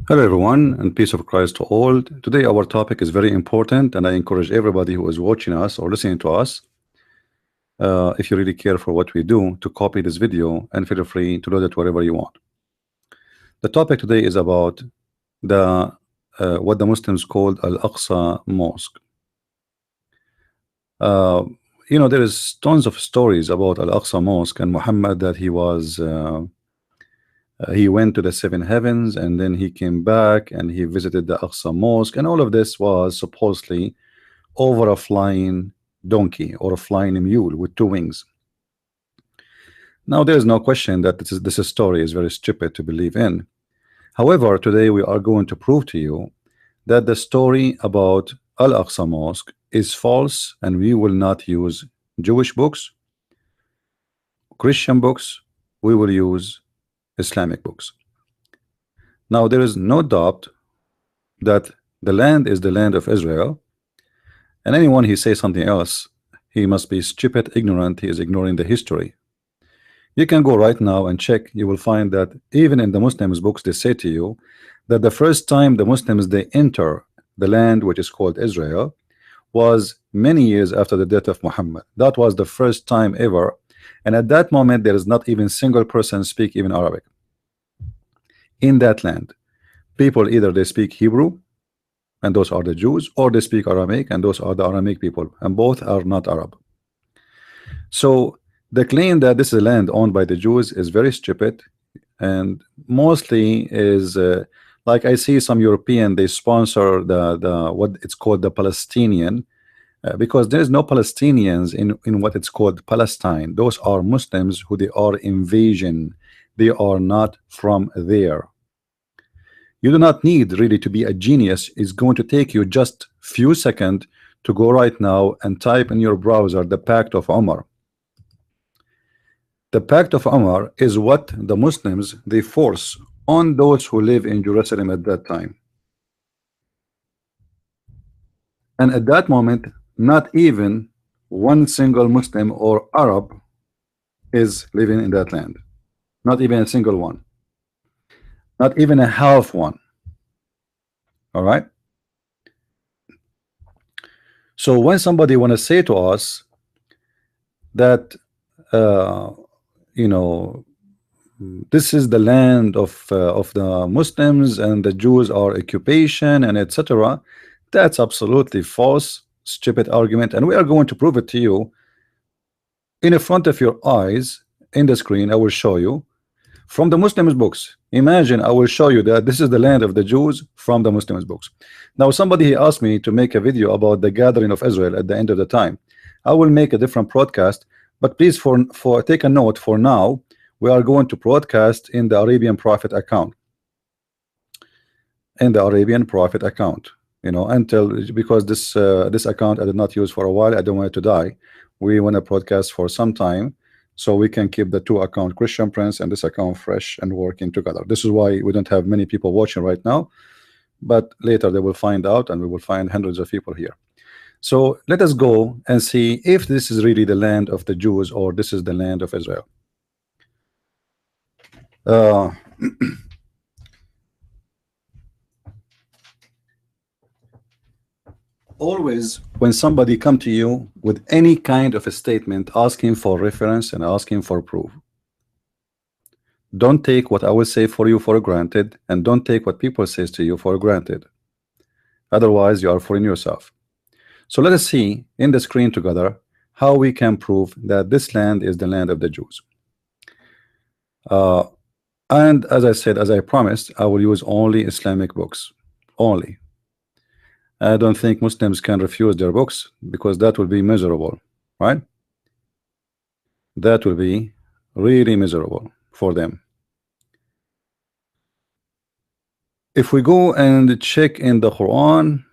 Hello everyone, and peace of Christ to all. Today our topic is very important, and I encourage everybody who is watching us or listening to us, if you really care for what we do, to copy this video and feel free to load it wherever you want. The topic today is about the what the Muslims called Al-Aqsa Mosque. Uh, there is tons of stories about Al-Aqsa Mosque and Muhammad, that he went to the seven heavens and then he came back and he visited the Aqsa Mosque, and all of this was supposedly over a flying donkey or a flying mule with two wings. Now there is no question that this story is very stupid to believe in. However, today we are going to prove to you that the story about Al-Aqsa Mosque is false, and we will not use Jewish books, Christian books, we will use Islamic books. Now there is no doubt that the land is the land of Israel, and anyone who says something else, he must be stupid, ignorant, he is ignoring the history. You can go right now and check. You will find that even in the Muslims books they say to you that the first time the Muslims they enter the land which is called Israel was many years after the death of Muhammad. That was the first time ever, and at that moment there is not even single person speak even Arabic in that land. People either they speak Hebrew, and those are the Jews, or they speak Aramaic, and those are the Aramaic people, and both are not Arab. So the claim that this is a land owned by the Jews is very stupid, and mostly is like I see some European they sponsor the what it's called the Palestinian, because there is no Palestinians in what it's called Palestine. Those are Muslims who they are invasion. They are not from there. You do not need really to be a genius. It's going to take you just few seconds to go right now and type in your browser the Pact of Umar. The Pact of Umar is what the Muslims they force on those who live in Jerusalem at that time. And at that moment, not even one single Muslim or Arab is living in that land. Not even a single one. Not even a half one. All right. So when somebody want to say to us that this is the land of the Muslims and the Jews are occupation and etc., that's absolutely false, stupid argument, and we are going to prove it to you in front of your eyes. In the screen I will show you from the Muslims books. Imagine I will show you that this is the land of the Jews from the Muslims books. Now somebody asked me to make a video about the gathering of Israel at the end of the time. I will make a different broadcast, but please for take a note, for now we are going to broadcast in the Arabian Prophet account, until, because this account I did not use for a while. I don't want it to die. We want to broadcast for some time so we can keep the two account, Christian Prince and this account, fresh and working together. This is why we don't have many people watching right now, but later they will find out and we will find hundreds of people here. So let us go and see if this is really the land of the Jews or this is the land of Israel. Always when somebody come to you with any kind of a statement asking for reference and asking for proof, don't take what I will say for you for granted, and don't take what people says to you for granted. Otherwise you are fooling yourself. So let us see in the screen together how we can prove that this land is the land of the Jews. And as I said, as I promised, I will use only Islamic books. Only. I don't think Muslims can refuse their books, because that will be miserable, right? That will be really miserable for them. If we go and check in the Quran,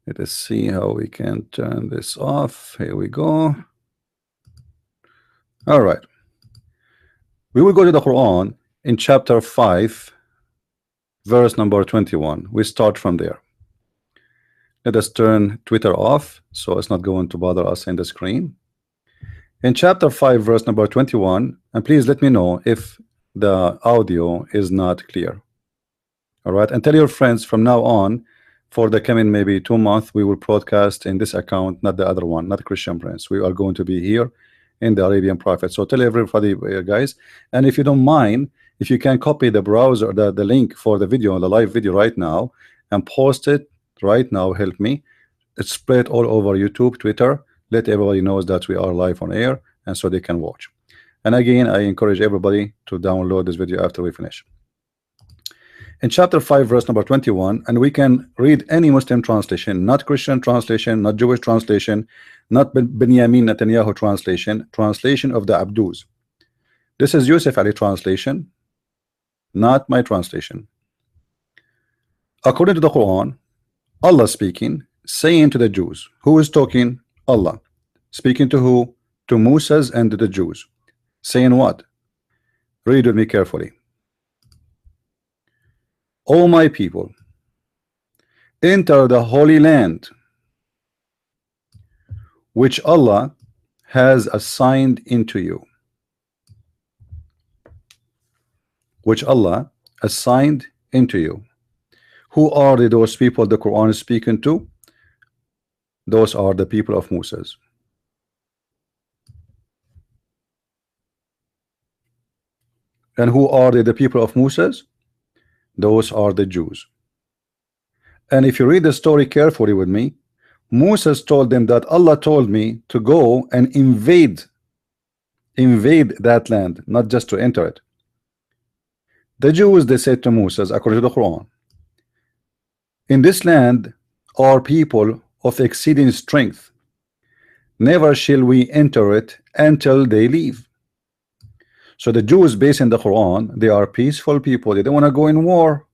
let us see how we can turn this off. Here we go. All right. We will go to the Quran in chapter 5, verse number 21. We start from there. Let us turn Twitter off so it's not going to bother us in the screen. In chapter 5, verse number 21, and please let me know if the audio is not clear. All right, and tell your friends from now on, for the coming maybe 2 months, we will broadcast in this account, not the other one, not Christian Prince. We are going to be here in the Arabian Prophet. So tell everybody, guys, and if you don't mind, if you can copy the browser, the link for the video, the live video right now, and post it right now, help me. It's spread all over YouTube, Twitter. Let everybody knows that we are live on air, and so they can watch. And again, I encourage everybody to download this video after we finish. In chapter 5, verse number 21, and we can read any Muslim translation, not Christian translation, not Jewish translation, not Benjamin Netanyahu translation of the Abdus. This is Yusuf Ali translation, not my translation. According to the Quran, Allah speaking, saying to the Jews, who is talking? Allah. Speaking to who? To Moses and to the Jews. Saying what? Read with me carefully. O my people, enter the holy land which Allah has assigned into you. Which Allah assigned into you. Who are those people the Quran is speaking to? Those are the people of Moses. And who are the people of Moses? Those are the Jews. And if you read the story carefully with me, Moses told them that Allah told me to go and invade that land, not just to enter it. The Jews, they said to Moses, according to the Quran, in this land are people of exceeding strength. Never shall we enter it until they leave. So the Jews, based in the Quran, they are peaceful people. They don't want to go in war.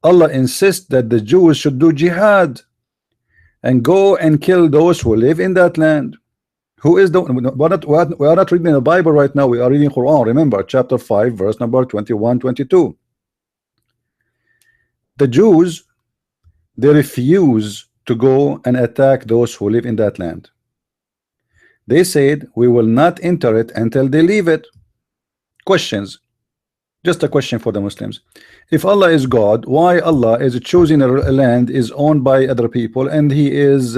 Allah insists that the Jews should do jihad and go and kill those who live in that land. Who is the we are not reading the Bible right now, we are reading Quran. Remember, chapter 5, verse number 21, 22. The Jews, they refuse to go and attack those who live in that land. They said, we will not enter it until they leave it. Questions. Just a question for the Muslims. If Allah is God, why Allah is choosing a land is owned by other people, and he is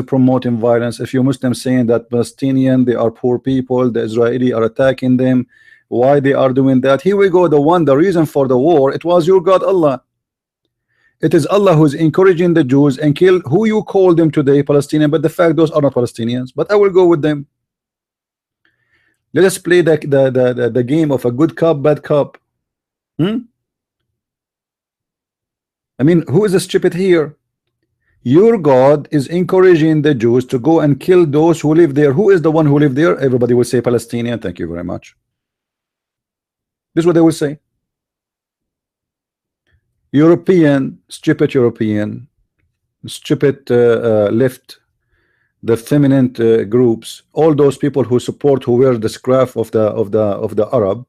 promoting violence? If you Muslims saying that Palestinian, they are poor people, the Israeli are attacking them, why they are doing that? Here we go, the reason for the war, it was your God Allah. It is Allah who's encouraging the Jews and kill who you call them today Palestinian, but the fact those are not Palestinians. But I will go with them. Let us play the game of a good cop, bad cop. I mean, who is the stupid here? Your God is encouraging the Jews to go and kill those who live there. Who is the one who live there? Everybody will say Palestinian. Thank you very much. This is what they will say. European, stupid European, stupid left, the feminine groups, all those people who support, who wear the scarf of the Arab,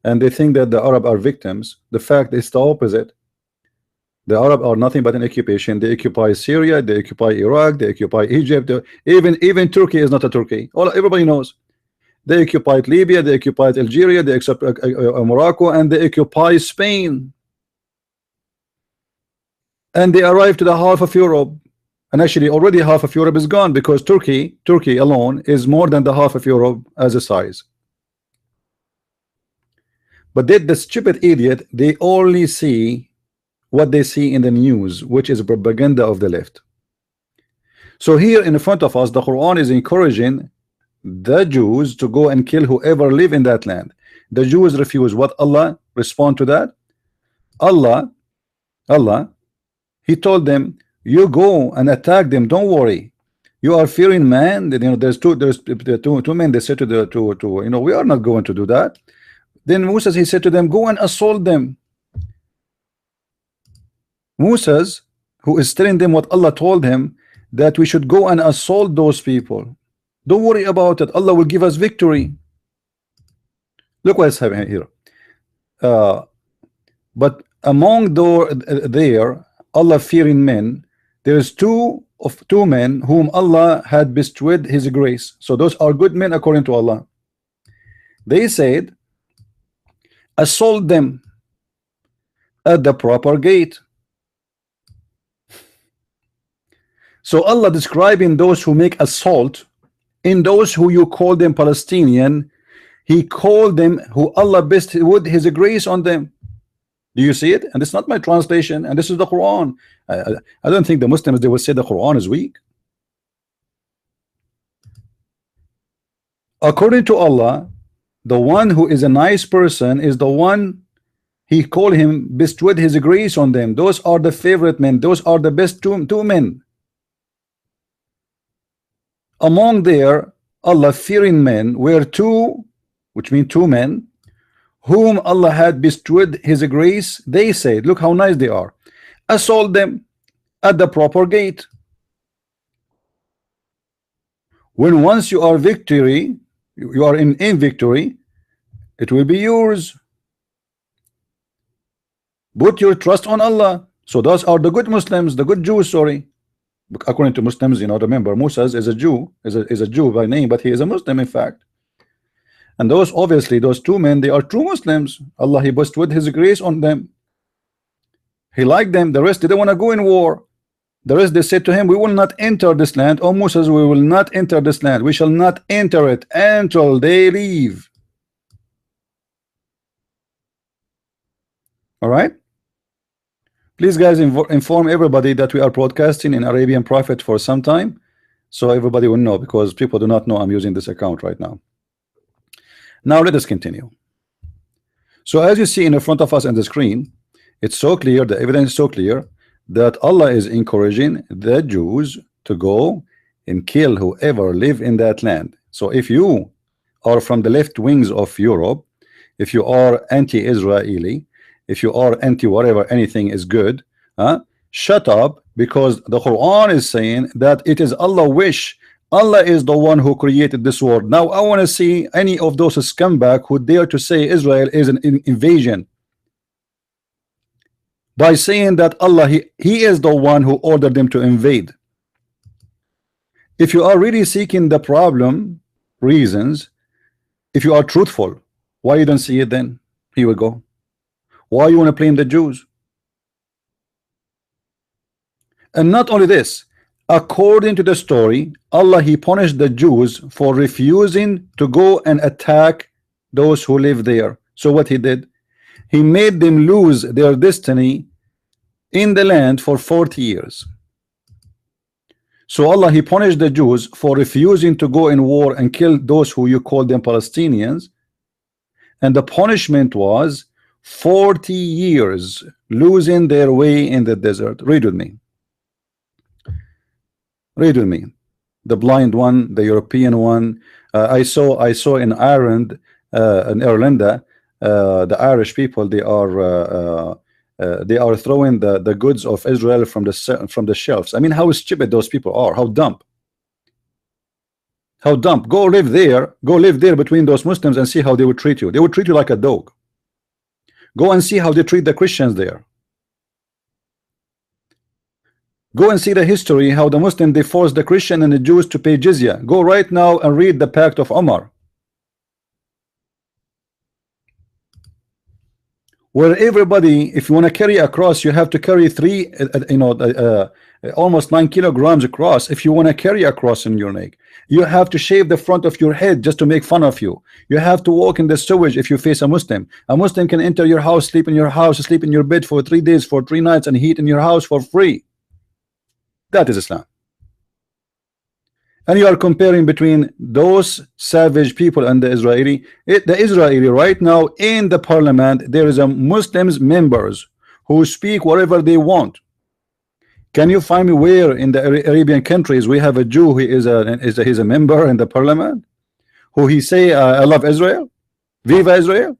and they think that the Arab are victims. The fact is the opposite. The Arab are nothing but an occupation. They occupy Syria, they occupy Iraq, they occupy Egypt. Even Turkey is not a Turkey. Everybody knows. They occupied Libya, they occupied Algeria, they occupied Morocco, and they occupy Spain. And they arrived to the half of Europe. And actually already half of Europe is gone, because Turkey alone is more than the half of Europe as a size. But the stupid idiot, they only see what they see in the news, which is propaganda of the left. So here in front of us, the Quran is encouraging the Jews to go and kill whoever live in that land. The Jews refuse. What Allah respond to that? Allah, He told them, you go and attack them. Don't worry. You are fearing man. There's two men. They said to we are not going to do that. Then Moses, he said to them, go and assault them. Moses, who is telling them what Allah told him, that we should go and assault those people. Don't worry about it. Allah will give us victory. Look what's happening here. But among there Allah-fearing men, there is two men whom Allah had bestowed His grace. So those are good men according to Allah. They said, assault them at the proper gate. So Allah describing those who make assault in those who you call them Palestinian, He called them who Allah bestowed His grace on them. Do you see it? And it's not my translation, and this is the Quran. I don't think the Muslims, they will say the Quran is weak. According to Allah, the one who is a nice person is the one He called him, bestowed His grace on them. Those are the favorite men. Those are the best two men. Among their Allah-fearing men were two, which means two men, whom Allah had bestowed His grace. They said, look how nice they are. Assault them at the proper gate. When once you are victory, you are in victory, it will be yours. Put your trust on Allah. So those are the good Muslims, the good Jews, sorry. According to Muslims, you know, remember Moses is a Jew, is a Jew by name, but he is a Muslim in fact. And those, obviously, those two men, they are true Muslims. Allah, He bestowed His grace on them. He liked them. The rest didn't want to go in war. The rest, they said to him, we will not enter this land. Oh Moses, we will not enter this land. We shall not enter it until they leave. All right. Please guys, inform everybody that we are broadcasting in Arabian Prophet for some time, so everybody will know, because people do not know I'm using this account right now. Now let us continue. So as you see in the front of us on the screen, it's so clear, the evidence is so clear that Allah is encouraging the Jews to go and kill whoever live in that land. So if you are from the left wings of Europe, if you are anti-Israeli, if you are anti whatever anything is good, shut up, because the Quran is saying that it is Allah wish. Allah is the one who created this world. Now I want to see any of those scumbag who dare to say Israel is an invasion, by saying that Allah, he is the one who ordered them to invade. If you are really seeking the problem reasons, if you are truthful, why you don't see it then? Here we go. Why you want to blame the Jews? And not only this, according to the story, Allah, He punished the Jews for refusing to go and attack those who live there. So what He did, He made them lose their destiny in the land for 40 years. So Allah, He punished the Jews for refusing to go in war and kill those who you call them Palestinians, and the punishment was 40 years losing their way in the desert. Read with me. Read with me. The blind one, the European one. I saw in Ireland, in Ireland, the Irish people, they are throwing the goods of Israel from the shelves. I mean, how stupid those people are. How dumb. How dumb. Go live there. Go live there between those Muslims and see how they would treat you. They would treat you like a dog. Go and see how they treat the Christians there. Go and see the history, how the Muslim, they forced the Christian and the Jews to pay jizya. Go right now and read the Pact of Omar, where everybody, if you want to carry a cross, you have to carry almost 9 kilograms across. If you want to carry a cross in your neck, you have to shave the front of your head just to make fun of you. You have to walk in the sewage if you face a Muslim. A Muslim can enter your house, sleep in your house, sleep in your bed for 3 days, for 3 nights, and heat in your house for free. That is Islam. And you are comparing between those savage people and the Israeli. The Israeli right now in the parliament, there is a Muslims members who speak whatever they want. Can you find me where in the Arabian countries we have a Jew who he's a member in the parliament, who he say I love Israel, Viva Israel?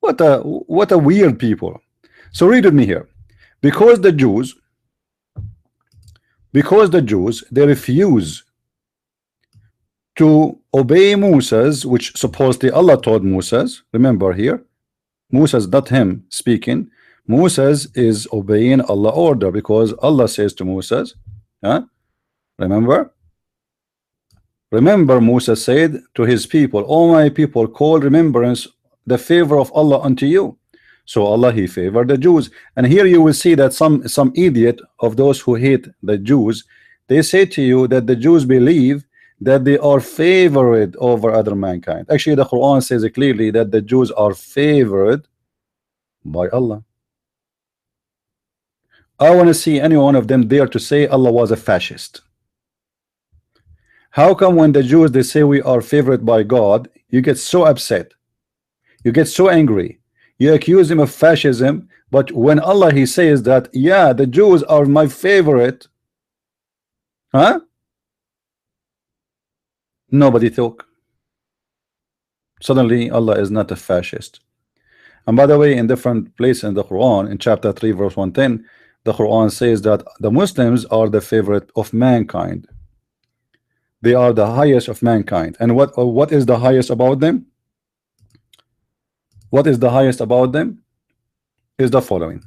What a weird people. So read with me here. Because the Jews, they refuse to obey Moses, which supposedly Allah told Moses. Remember here, Moses, not him speaking. Moses is obeying Allah order, because Allah says to Moses, remember Remember, Musa said to his people, "O my people, call remembrance the favor of Allah unto you." So Allah, he favored the Jews. And here you will see that some idiot of those who hate the Jews, they say to you that the Jews believe that they are favored over other mankind. Actually, the Quran says clearly that the Jews are favored by Allah. I want to see any one of them dare to say Allah was a fascist. How come when the Jews, they say we are favored by God, you get so upset, you get so angry, you accuse him of fascism, but when Allah, he says that, yeah, the Jews are my favorite, huh? Nobody talk. Suddenly Allah is not a fascist. And by the way, in different places in the Quran, in chapter 3 verse 110, the Quran says that the Muslims are the favorite of mankind. They are the highest of mankind. And what is the highest about them? What is the highest about them? Is the following.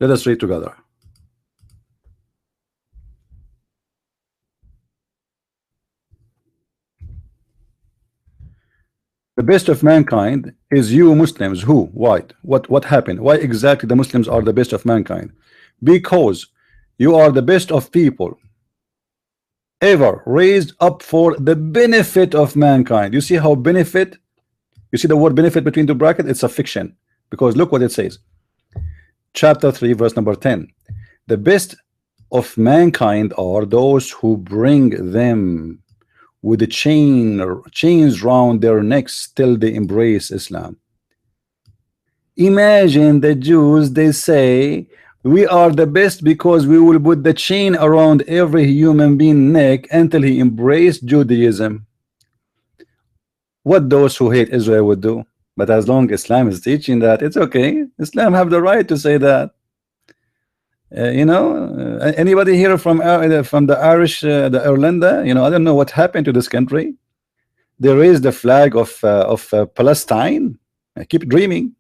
Let us read together. The best of mankind is you Muslims. Who? Why? What happened? Why exactly the Muslims are the best of mankind? Because you are the best of people ever raised up for the benefit of mankind. You see how benefit? You see the word benefit between the brackets? It's a fiction. Because look what it says. Chapter 3 verse number 10. The best of mankind are those who bring them with the chains round their necks till they embrace Islam. Imagine the Jews, they say we are the best because we will put the chain around every human being neck until he embraced Judaism. What those who hate Israel would do. But as long as Islam is teaching that, it's okay. Islam have the right to say that. You know, anybody here from the Irish, the Ireland? You know, I don't know what happened to this country. They raised the flag of Palestine. I keep dreaming.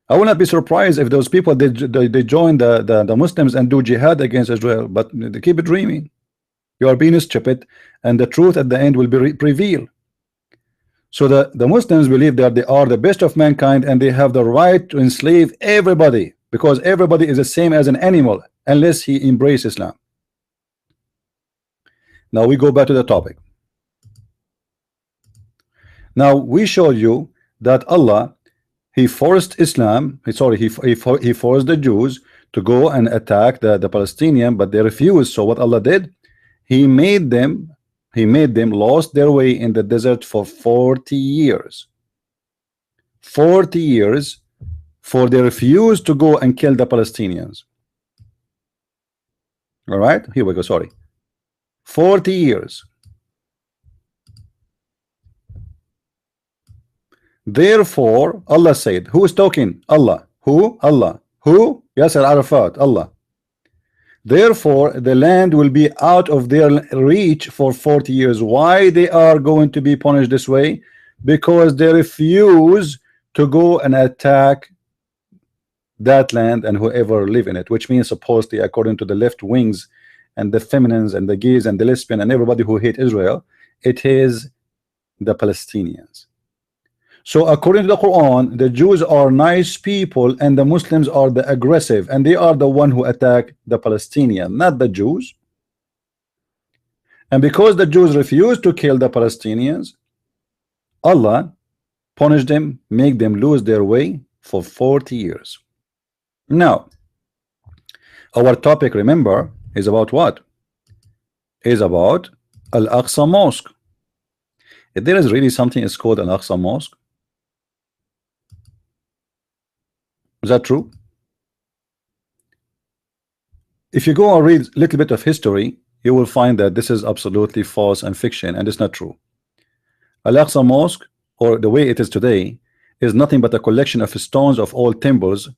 I will not be surprised if those people they join the Muslims and do jihad against Israel. But they keep dreaming. You are being stupid, and the truth at the end will be revealed. So the Muslims believe that they are the best of mankind, and they have the right to enslave everybody. Because everybody is the same as an animal unless he embraces Islam. Now we go back to the topic. Now we show you that Allah, he forced Islam, he forced the Jews to go and attack the Palestinian, but they refused. So what Allah did, he made them lost their way in the desert for 40 years. 40 years. For they refused to go and kill the Palestinians. All right, here we go. Sorry, 40 years. Therefore, Allah said, who is talking? Allah. Who? Allah. Who? Yasser Arafat. Allah. Therefore, the land will be out of their reach for 40 years. Why they are going to be punished this way? Because they refuse to go and attack that land and whoever live in it, which means supposedly according to the left wings and the feminines and the gays and the lesbian and everybody who hate Israel, it is the Palestinians. So according to the Quran, the Jews are nice people and the Muslims are the aggressive, and they are the one who attack the Palestinian, not the Jews. And because the Jews refused to kill the Palestinians, Allah punished them, make them lose their way for 40 years. Now, our topic, remember, is about what? Is about Al-Aqsa Mosque. If there is really something is called Al-Aqsa Mosque, is that true? If you go and read a little bit of history, you will find that this is absolutely false and fiction, and it's not true. Al-Aqsa Mosque, or the way it is today, is nothing but a collection of stones of old temples.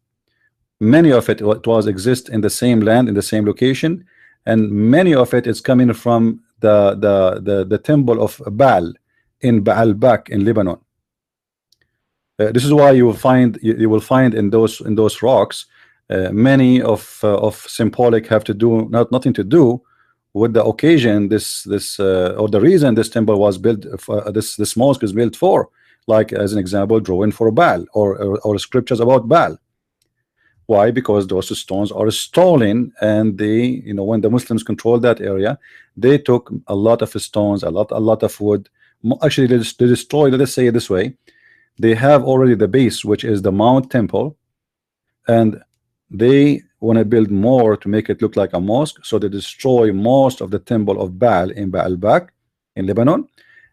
Many of it was exist in the same land, in the same location, and many of it is coming from the temple of Baal in Baalbek in Lebanon. This is why you will find in those rocks Many of symbolic have to do nothing to do with the occasion this or the reason this temple was built, this mosque is built for, like as an example drawing for Baal or scriptures about Baal. Why? Because those stones are stolen, and they, when the Muslims controlled that area, they took a lot of stones, a lot of wood. Actually, they destroyed, let's say it this way, they have already the base, which is the Mount Temple, and they want to build more to make it look like a mosque, so they destroy most of the temple of Baal in Baalbek in Lebanon,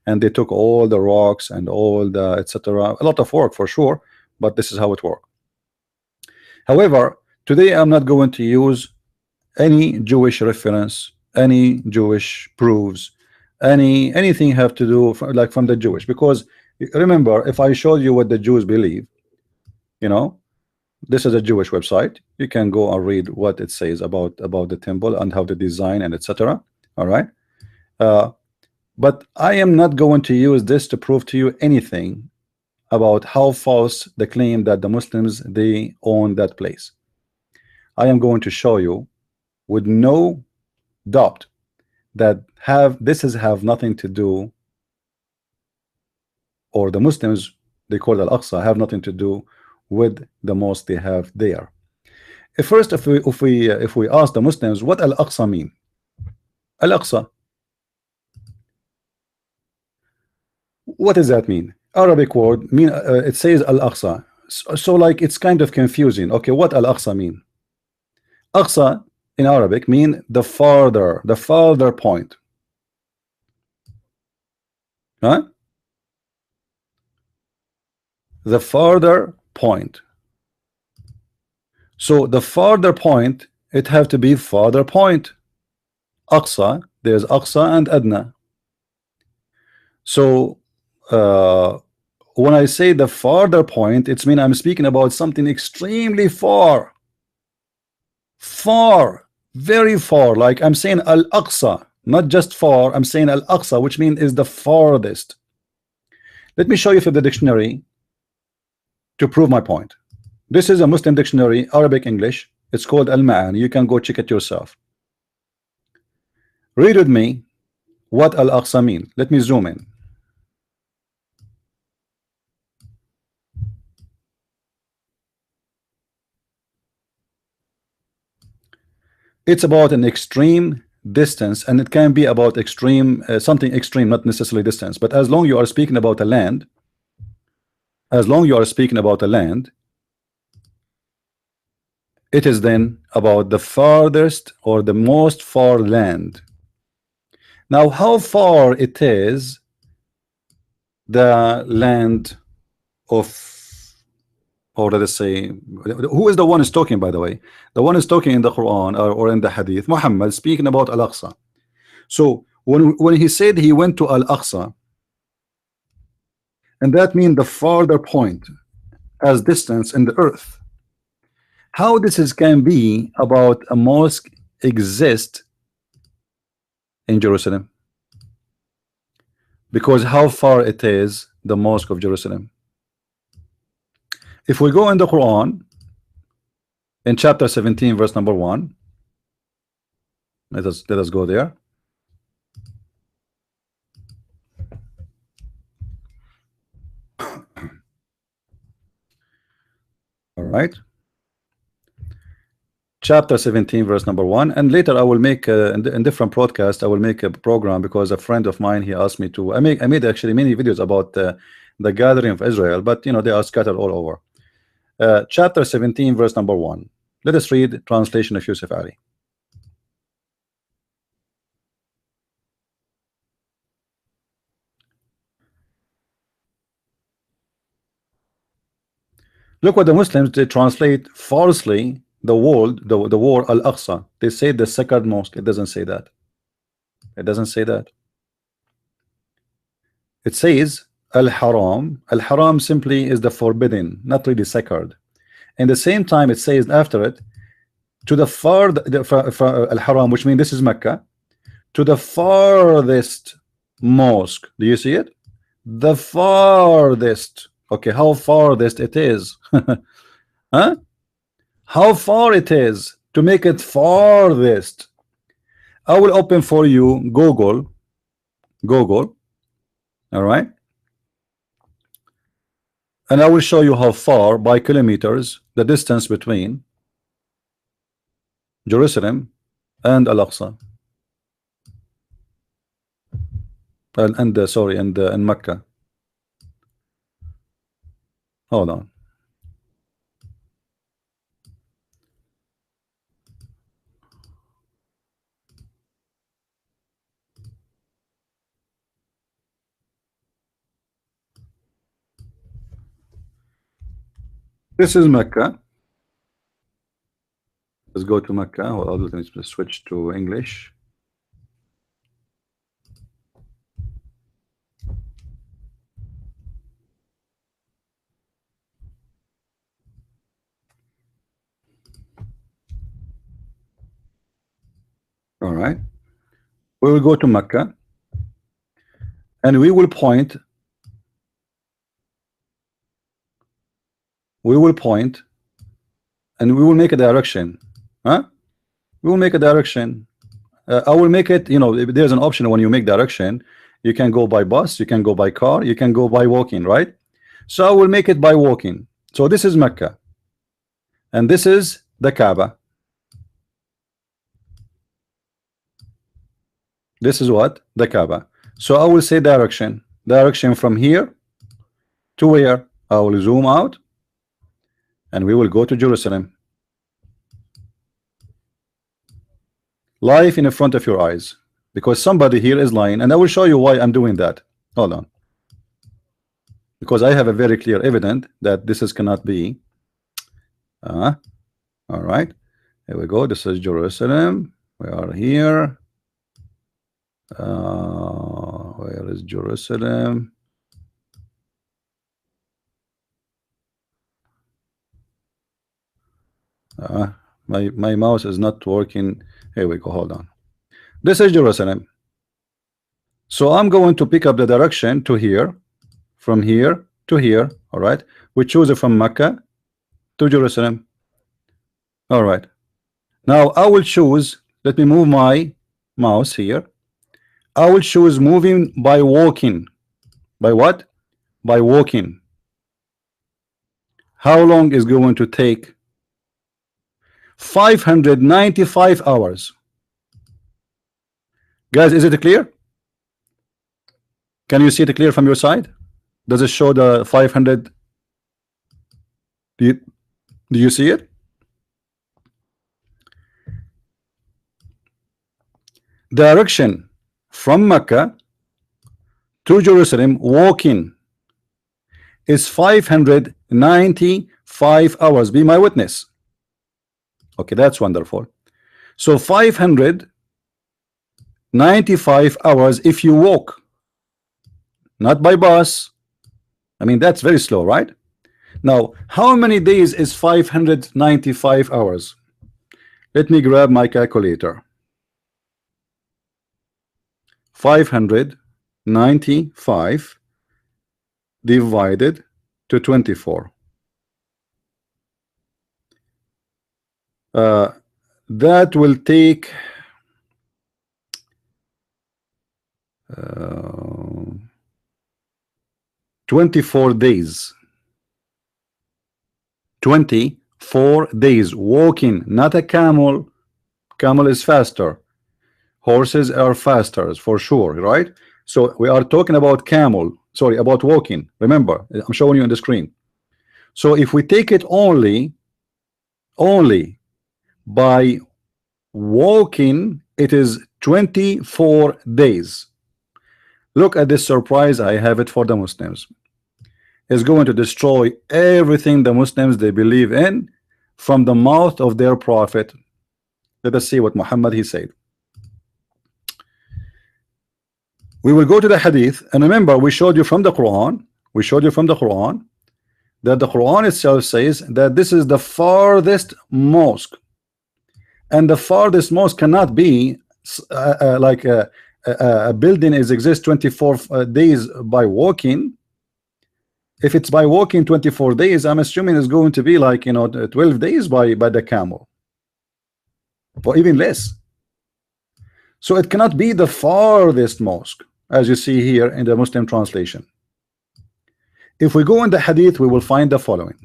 and they took all the rocks and all the etc. A lot of work for sure, but this is how it worked. However, today I'm not going to use any Jewish reference, any Jewish proofs, anything have to do from the Jewish, because remember, if I showed you what the Jews believe, this is a Jewish website, you can go and read what it says about the temple and how the design and etc. All right, but I am not going to use this to prove to you anything about how false the claim that the Muslims they own that place. I am going to show you with no doubt that this have nothing to do, or the Muslims they call Al-Aqsa have nothing to do with the mosque they have there. First, if we ask the Muslims what Al-Aqsa mean, Al-Aqsa, what does that mean? Arabic word mean, it says Al-Aqsa, so like it's kind of confusing. Okay, what Al-Aqsa mean? Aqsa in Arabic mean the farther point, huh? The farther point. So the farther point, it have to be farther point. Aqsa, there's Aqsa and Adna. So when I say the farther point, it's mean I'm speaking about something extremely far, very far. Like I'm saying Al-Aqsa, not just far, I'm saying Al-Aqsa, which means is the farthest. Let me show you from the dictionary to prove my point. This is a Muslim dictionary, Arabic English. It's called Al-Ma'ani. You can go check it yourself. Read with me what Al-Aqsa mean. Let me zoom in. It's about an extreme distance, and it can be about extreme something extreme, not necessarily distance, but as long you are speaking about a land, it is then about the farthest or the most far land. Now, how far it is the land of, or let us say, who is the one is talking, by the way? The one is talking in the Quran or in the Hadith, Muhammad, speaking about Al-Aqsa. So when he said he went to Al-Aqsa, and that means the farther point as distance in the earth, how this can be about a mosque exist in Jerusalem? Because how far it is the mosque of Jerusalem. If we go in the Quran in chapter 17 verse number 1, let us go there. All right, chapter 17 verse number 1, and later I will make in different broadcast I will make a program, because a friend of mine, he asked me to. I made actually many videos about the gathering of Israel, but they are scattered all over. Chapter 17 verse number 1. Let us read translation of Yusuf Ali. Look what the Muslims, they translate falsely the word Al-Aqsa. They say the sacred mosque. It doesn't say that. It doesn't say that. It says Al-Haram. Al-Haram simply is the forbidden, not really sacred. And the same time it says after it, to the far, Al-Haram, which means this is Mecca, to the farthest mosque. Do you see it? The farthest. Okay, how farthest it is? Huh? how far it is to make it farthest. I will open for you Google, all right, and I will show you how far by kilometers the distance between Jerusalem and Al-Aqsa and sorry, and Mecca. Hold on. This is Mecca. Let's go to Mecca. Well, I'll just switch to English. All right. We will go to Mecca and we will point. And we will make a direction. Huh? We will make a direction. I will make it, you know, there's an option when you make direction. You can go by bus, you can go by car, you can go by walking, right? So I will make it by walking. So this is Mecca. And this is the Kaaba. This is what? The Kaaba. So I will say direction. Direction from here to where? I will zoom out and we will go to Jerusalem. Live in front of your eyes, because somebody here is lying, and I will show you why I'm doing that. Hold on, because I have a very clear evidence that this is cannot be. All right, here we go. This is Jerusalem. We are here. Where is Jerusalem? My mouse is not working. Here we go. Hold on. This is Jerusalem. So I'm going to pick up the direction to here, from here to here. All right. We choose it from Mecca to Jerusalem. All right. Now I will choose. Let me move my mouse here. I will choose moving by walking. By what? By walking. How long is going to take? 595 hours. Guys, is it clear? Can you see it clear from your side? Does it show the 500? Do you see it? Direction from Mecca to Jerusalem walking is 595 hours. Be my witness. Okay, that's wonderful. So 595 hours if you walk, not by bus. I mean, that's very slow, right? Now, how many days is 595 hours? Let me grab my calculator. 595 divided to 24. That will take 24 days. 24 days walking, not a camel. Camel is faster. Horses are faster for sure, right? So we are talking about camel. Sorry, about walking. Remember, I'm showing you on the screen. So if we take it only by walking, it is 24 days. Look at this surprise. I have it for the Muslims. It's going to destroy everything the Muslims they believe in from the mouth of their prophet. Let us see what Muhammad he said. We will go to the hadith, and remember, we showed you from the Quran. We showed you from the Quran that the Quran itself says that this is the farthest mosque. And the farthest mosque cannot be like a building is exist 24 days by walking. If it's by walking 24 days, I'm assuming it's going to be like 12 days by the camel, or even less. So it cannot be the farthest mosque, as you see here in the Muslim translation. If we go in the hadith, we will find the following.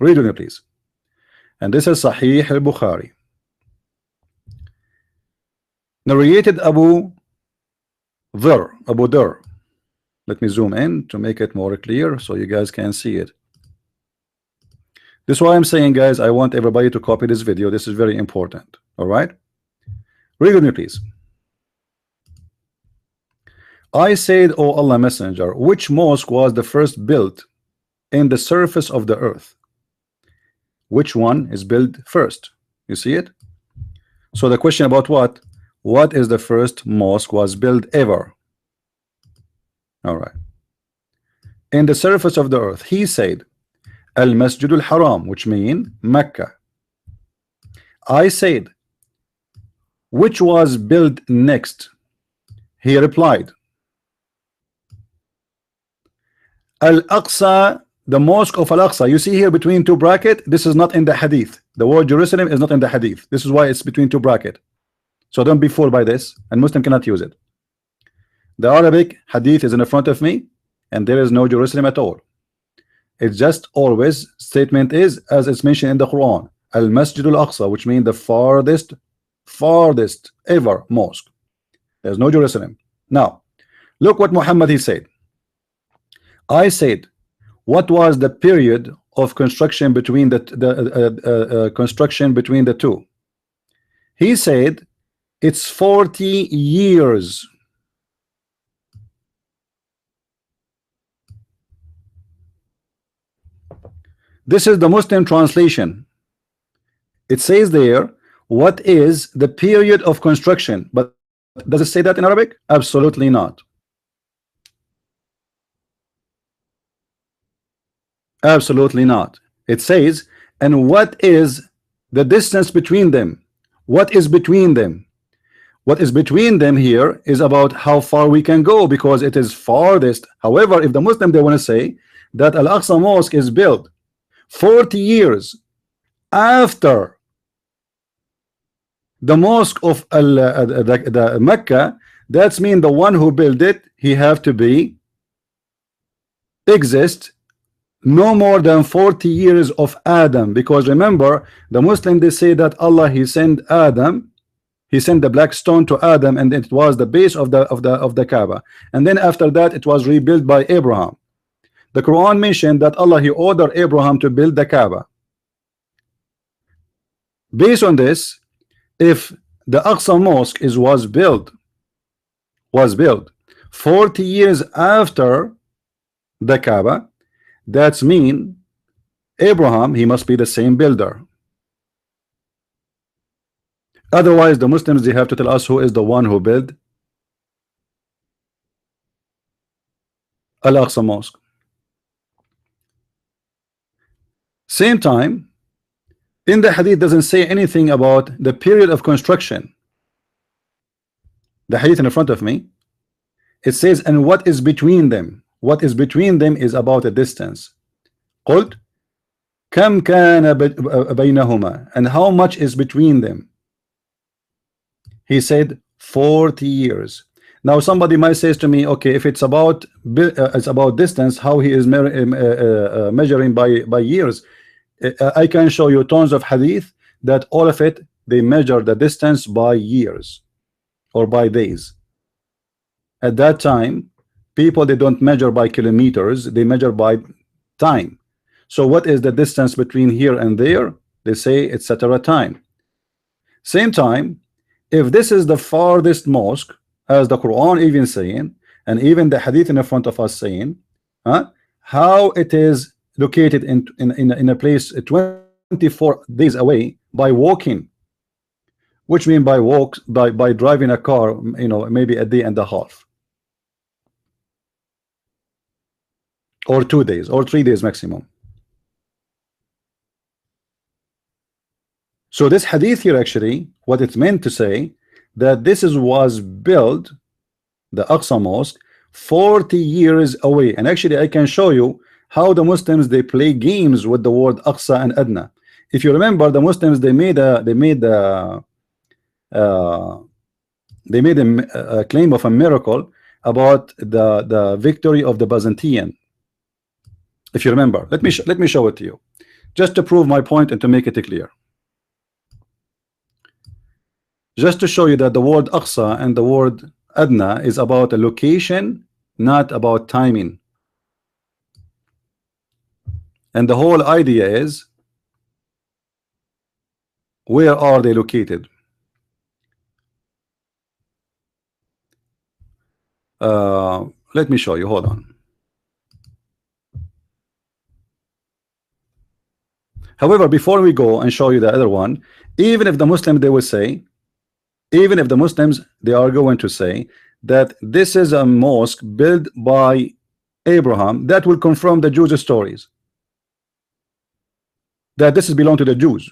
Read with me, please. And this is Sahih al-Bukhari, narrated Abu Dhar. Let me zoom in to make it more clear so you guys can see it. This is why I'm saying, guys, I want everybody to copy this video. This is very important. All right, read with me, please. I said, O Allah Messenger, which mosque was the first built in the surface of the earth? Which one is built first? You see it? So the question about what is the first mosque was built ever? All right, in the surface of the earth. He said, Al-Masjid al-Haram, which mean Mecca. I said, which was built next? He replied, Al-Aqsa, the mosque of Al-Aqsa. You see here between two brackets, this is not in the hadith. The word Jerusalem is not in the hadith. This is why it's between two brackets. So don't be fooled by this, and Muslim cannot use it. The Arabic hadith is in front of me, and there is no Jerusalem at all. It's just always statement is as it's mentioned in the Quran, Al-Masjid al-Aqsa, which means the farthest ever mosque. There's no Jerusalem. Now look what Muhammad he said. I said, what was the period of construction between the construction between the two? He said, it's 40 years. This is the Muslim translation. It says there, what is the period of construction? But does it say that in Arabic? Absolutely not. Absolutely not. It says, and what is the distance between them? What is between them? What is between them here is about how far we can go, because it is farthest. However, if the Muslim they want to say that Al-Aqsa Mosque is built 40 years after the mosque of the Mecca, that's mean the one who built it, he have to be exist no more than 40 years of Adam. Because remember, the Muslim they say that Allah he sent Adam, he sent the black stone to Adam, and it was the base of the Kaaba, and then after that it was rebuilt by Abraham. The Quran mentioned that Allah he ordered Abraham to build the Kaaba. Based on this, if the Aqsa Mosque was built 40 years after the Kaaba, that's mean Abraham he must be the same builder. Otherwise the Muslims they have to tell us who is the one who built Al-Aqsa Mosque. Same time, in the hadith doesn't say anything about the period of construction. The hadith in front of me, it says, and what is between them? What is between them is about a distance. قلت كم كان بينهما, and how much is between them? He said 40 years. Now somebody might say to me, okay, if it's about distance, how he is measuring by years? I can show you tons of hadith that all of it they measure the distance by years or by days. At that time, people they don't measure by kilometers, they measure by time. So what is the distance between here and there? They say it's etc. time. Same time, if this is the farthest mosque, as the Quran even saying, and even the hadith in front of us saying, how it is located in a place 24 days away by walking, which mean by driving a car, maybe a day and a half, or 2 days or 3 days maximum. So this hadith here actually what it's meant to say, that this was built, the Aqsa Mosque, 40 years away. And actually I can show you how the Muslims, they play games with the word Aqsa and Adna. If you remember, the Muslims, uh, a claim of a miracle about the victory of the Byzantine. If you remember, let me show it to you, just to prove my point and to make it clear. Just to show you that the word Aqsa and the word Adna is about a location, not about timing. And the whole idea is, where are they located? Let me show you, hold on. However, before we go and show you the other one, even if the Muslim, they will say, even if the Muslims, they are going to say that this is a mosque built by Abraham, that will confirm the Jews' stories, that this is belong to the Jews.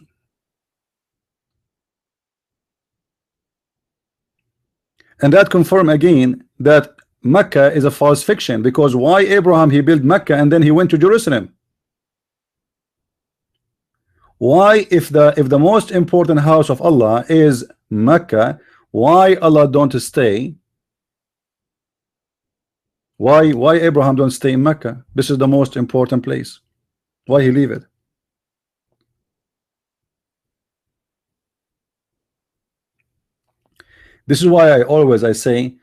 And that confirm again that Mecca is a false fiction, because why Abraham, he built Mecca and then he went to Jerusalem? Why, if the most important house of Allah is Mecca, why Allah don't stay? Why Abraham don't stay in Mecca? This is the most important place. Why he leave it? This is why I say,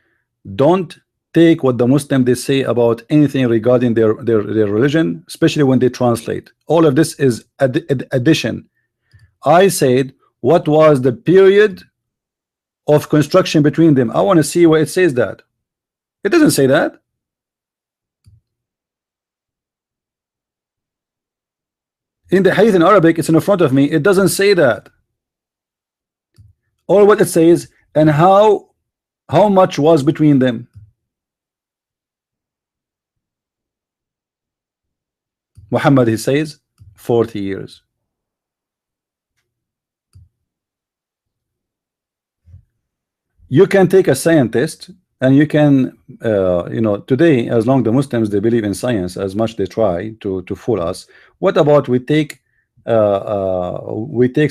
don't take what the Muslim they say about anything regarding their religion, especially when they translate. All of this is addition. I said, what was the period of construction between them? I want to see where it says that. It doesn't say that. In the hadith in Arabic, it's in front of me. It doesn't say that. Or what it says, and how much was between them. Muhammad, he says 40 years. You can take a scientist and you can you know, today, as long the Muslims they believe in science as much they try to fool us, what about we take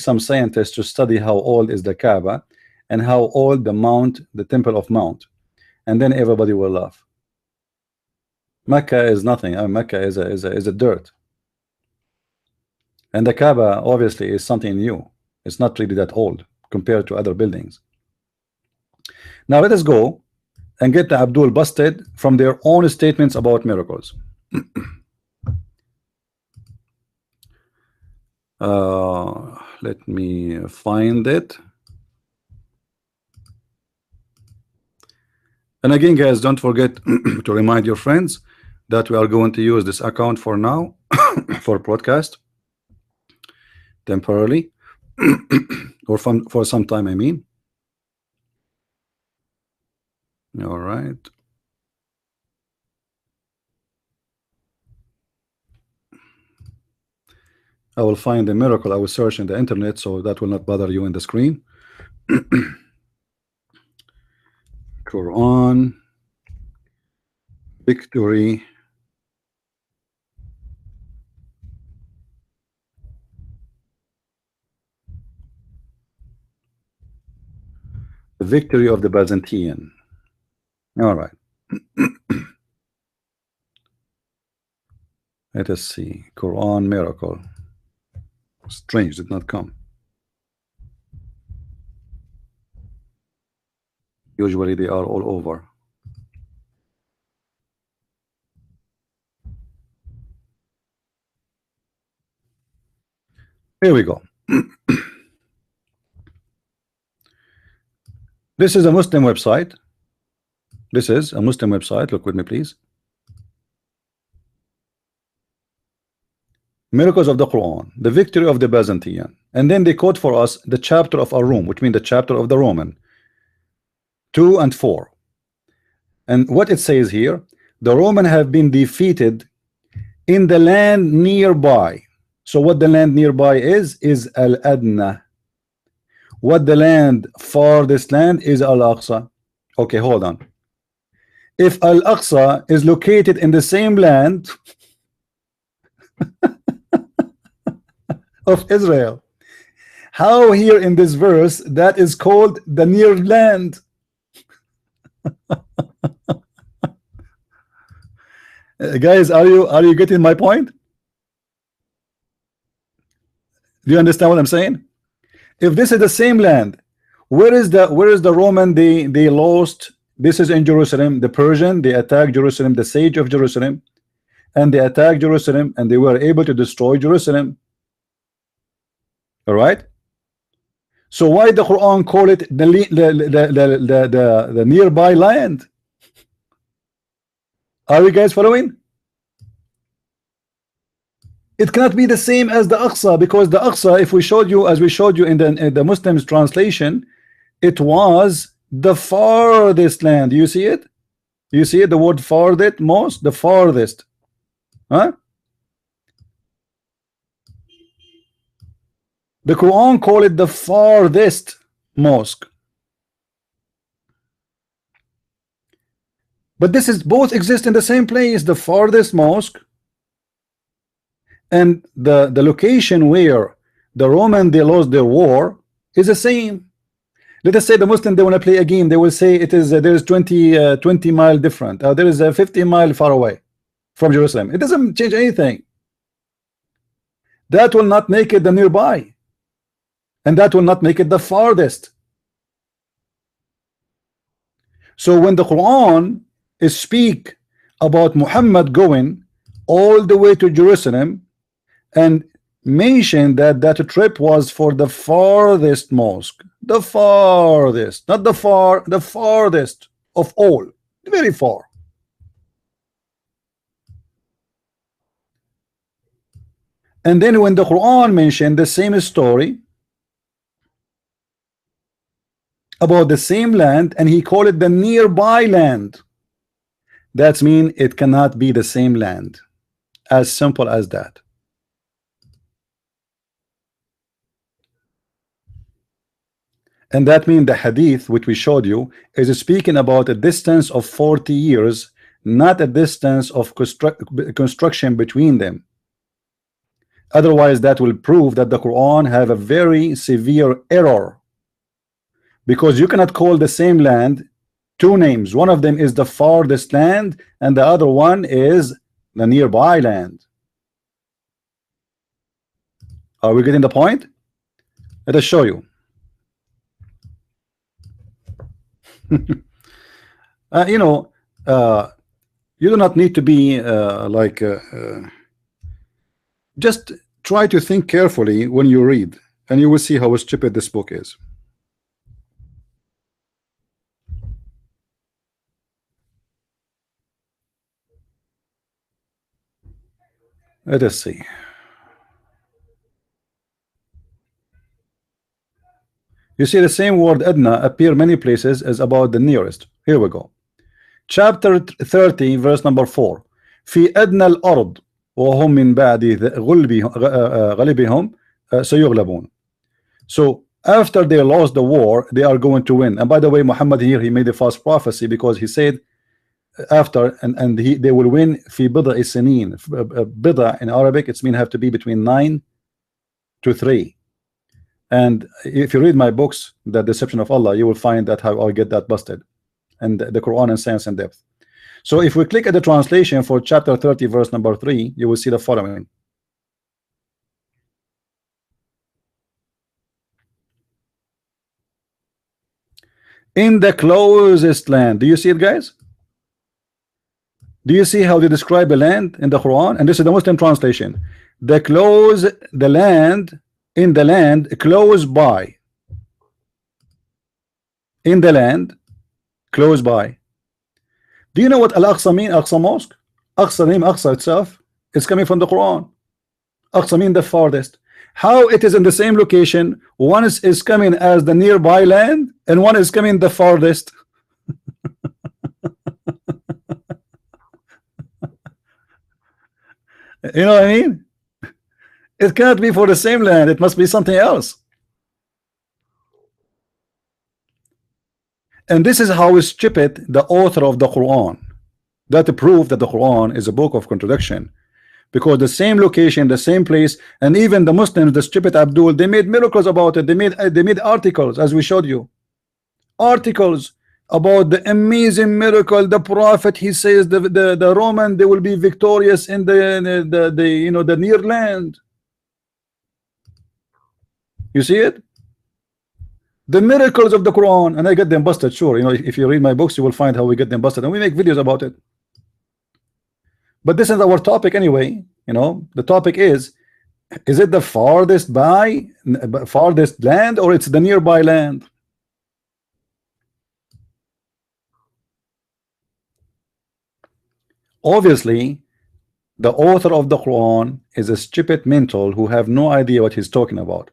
some scientists to study how old is the Kaaba and how old the temple of Mount, and then everybody will laugh. Mecca is nothing. Mecca is a dirt, and the Kaaba obviously is something new. It's not really that old compared to other buildings. Now let us go and get the Abdul busted from their own statements about miracles. Let me find it. And again, guys, don't forget to remind your friends that we are going to use this account for now for broadcast temporarily or for some time, I mean. All right. I will find a miracle. I will search in the internet, so that will not bother you in the screen. Quran victory the victory of the Byzantine. All right. Let us see. Quran miracle. Strange, did not come. Usually they are all over. Here we go. This is a Muslim website. This is a Muslim website. Look with me, please. Miracles of the Quran, the victory of the Byzantine, and then they quote for us the chapter of Ar-Rum, which means the chapter of the Roman, 2 and 4. And what it says here, the Roman have been defeated in the land nearby. So what the land nearby is Al-Adna. What the land farthest land is Al-Aqsa. Okay, hold on. if Al-Aqsa is located in the same land of Israel, how here in this verse that is called the near land? Guys, are you getting my point? Do you understand what I'm saying? If this is the same land, where is the Roman they lost? This is in Jerusalem. The Persian, they attacked Jerusalem, the siege of Jerusalem, and they attacked Jerusalem, and they were able to destroy Jerusalem. All right. So why the Quran call it the nearby land? Are you guys following? It cannot be the same as the Aqsa, because the Aqsa, if we showed you, as we showed you in the Muslims translation, it was the farthest land. You see it? You see it? The word farthest, most, the farthest. Huh? The Quran call it the farthest mosque. But this is both exist in the same place, the farthest mosque and the location where the Roman they lost their war is the same. Let us say the Muslim they want to play a game, they will say it is there is 20 mile different, there is a 50 mile far away from Jerusalem. It doesn't change anything. That will not make it the nearby, and that will not make it the farthest. So when the Quran is speak about Muhammad going all the way to Jerusalem and mention that that trip was for the farthest mosque, the farthest, not the far, the farthest of all, very far. And then when the Quran mentioned the same story about the same land, and he called it the nearby land, that means it cannot be the same land. As simple as that. And that means the hadith which we showed you is speaking about a distance of 40 years, not a distance of construction between them. Otherwise that will prove that the Quran have a very severe error, because you cannot call the same land two names. One of them is the farthest land and the other one is the nearby land. Are we getting the point? Let us show you. You know, you do not need to be just try to think carefully when you read, and you will see how stupid this book is. Let us see. You see the same word Adna appear many places as about the nearest. Here we go. Chapter 30 verse number 4. في أدنى الأرض وهم من بعد غلبهم سيغلبون. So after they lost the war, they are going to win. And by the way, Muhammad here, he made a false prophecy, because he said after they will win في بضع سنين. بضع in Arabic, it's mean have to be between 9 to 3. And if you read my books, The Deception of Allah, you will find that how I get that busted, and the Quran and Science and Depth. So if we click at the translation for chapter 30 verse number 3, you will see the following. In the closest land. Do you see it, guys? Do you see how they describe a land in the Quran? And this is the Muslim translation. The land, in the land close by. In the land close by. Do you know what Al-Aqsa mean? Aqsa Mosque. Aqsa, name Aqsa itself is coming from the Quran. Aqsa mean the farthest. How it is in the same location, one is coming as the nearby land and one is coming the farthest. You know what I mean? It cannot be for the same land, it must be something else. And this is how stupid the author of the Quran, That prove that the Quran is a book of contradiction, because the same location, the same place, and even the Muslims, the stupid Abdul, they made miracles about it. They made articles, as we showed you, articles about the amazing miracle. The prophet, he says the Roman, they will be victorious in the you know, the near land. You see it, the miracles of the Quran, and I get them busted. Sure, you know, if you read my books, you will find how we get them busted, and we make videos about it. But this is our topic anyway. You know, the topic is it the farthest land, or it's the nearby land? Obviously, the author of the Quran is a stupid mental who have no idea what he's talking about.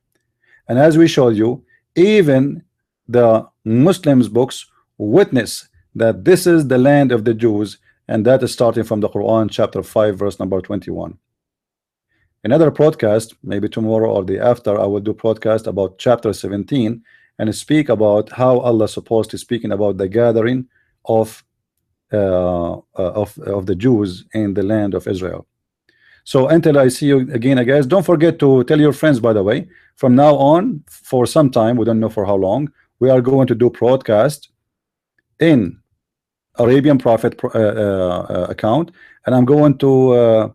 And as we showed you, even the Muslims books witness that this is the land of the Jews, and that is starting from the Quran chapter 5 verse number 21. Another podcast, maybe tomorrow or the after, I will do podcast about chapter 17 and speak about how Allah is supposed to speaking about the gathering of the Jews in the land of Israel. So until I see you again, guys, don't forget to tell your friends, by the way, from now on, for some time, we don't know for how long, we are going to do broadcast in Arabian Prophet account, and I'm going to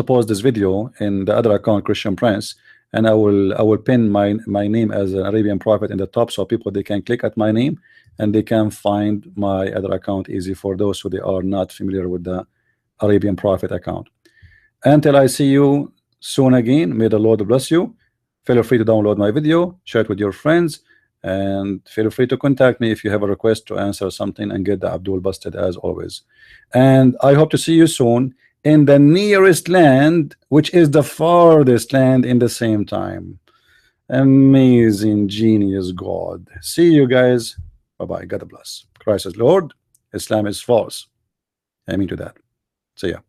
post this video in the other account, Christian Prince, and I will pin my name as an Arabian Prophet in the top, so people, they can click at my name and they can find my other account easy, for those who they are not familiar with the Arabian Prophet account. Until I see you soon again, may the Lord bless you. Feel free to download my video, share it with your friends, and feel free to contact me if you have a request to answer something and get the Abdul busted, as always. And I hope to see you soon in the nearest land, which is the farthest land in the same time. Amazing, genius God. See you guys. Bye-bye. God bless. Christ is Lord. Islam is false. I mean to that. See ya.